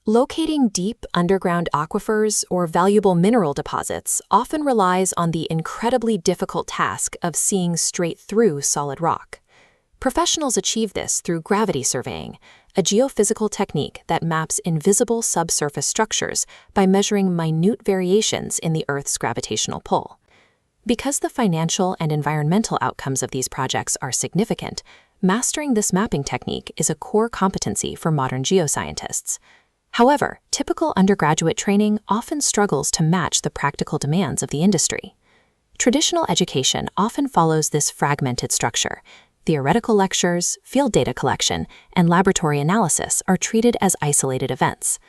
Locating deep underground aquifers or valuable mineral deposits often relies on the incredibly difficult task of seeing straight through solid rock. Professionals achieve this through gravity surveying, a geophysical technique that maps invisible subsurface structures by measuring minute variations in the Earth's gravitational pull. Because the financial and environmental outcomes of these projects are significant, mastering this mapping technique is a core competency for modern geoscientists. However, typical undergraduate training often struggles to match the practical demands of the industry. Traditional education often follows this fragmented structure. Theoretical lectures, field data collection, and laboratory analysis are treated as isolated events.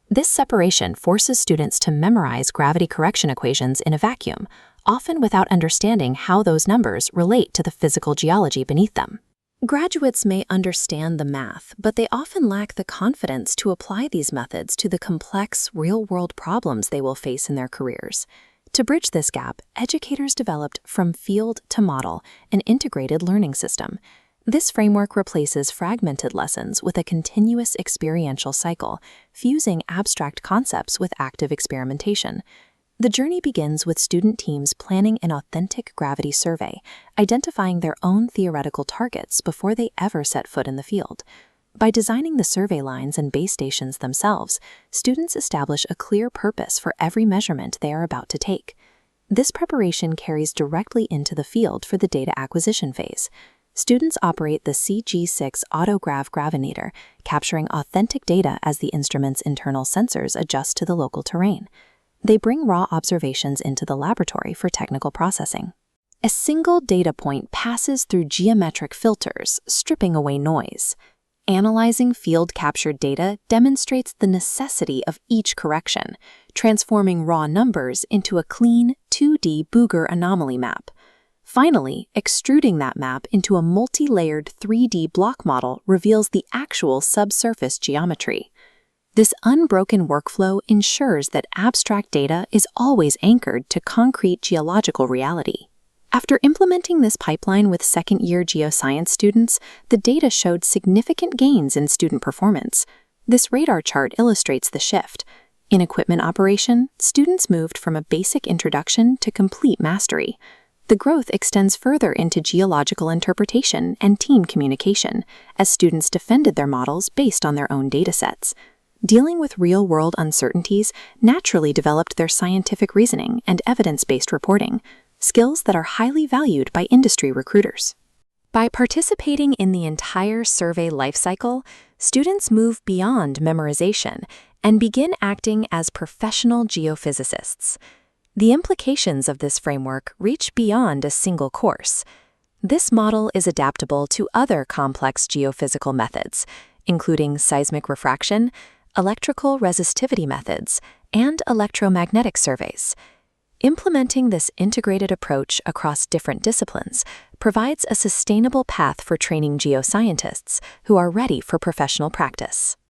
This separation forces students to memorize gravity correction equations in a vacuum, often without understanding how those numbers relate to the physical geology beneath them. Graduates may understand the math, but they often lack the confidence to apply these methods to the complex, real-world problems they will face in their careers. To bridge this gap, educators developed From Field to Model, an integrated learning system. This framework replaces fragmented lessons with a continuous experiential cycle, fusing abstract concepts with active experimentation. The journey begins with student teams planning an authentic gravity survey, identifying their own theoretical targets before they ever set foot in the field. By designing the survey lines and base stations themselves, students establish a clear purpose for every measurement they are about to take. This preparation carries directly into the field for the data acquisition phase. Students operate the CG6 autograv gravinator, capturing authentic data as the instrument's internal sensors adjust to the local terrain. They bring raw observations into the laboratory for technical processing. A single data point passes through geometric filters, stripping away noise. Analyzing field-captured data demonstrates the necessity of each correction, transforming raw numbers into a clean 2D Booger anomaly map. Finally, extruding that map into a multi-layered 3D block model reveals the actual subsurface geometry. This unbroken workflow ensures that abstract data is always anchored to concrete geological reality. After implementing this pipeline with second-year geoscience students, the data showed significant gains in student performance. This radar chart illustrates the shift. In equipment operation, students moved from a basic introduction to complete mastery. The growth extends further into geological interpretation and team communication, as students defended their models based on their own datasets. Dealing with real-world uncertainties naturally developed their scientific reasoning and evidence-based reporting, skills that are highly valued by industry recruiters. By participating in the entire survey lifecycle, students move beyond memorization and begin acting as professional geophysicists. The implications of this framework reach beyond a single course. This model is adaptable to other complex geophysical methods, including seismic refraction, electrical resistivity methods, and electromagnetic surveys. Implementing this integrated approach across different disciplines provides a sustainable path for training geoscientists who are ready for professional practice.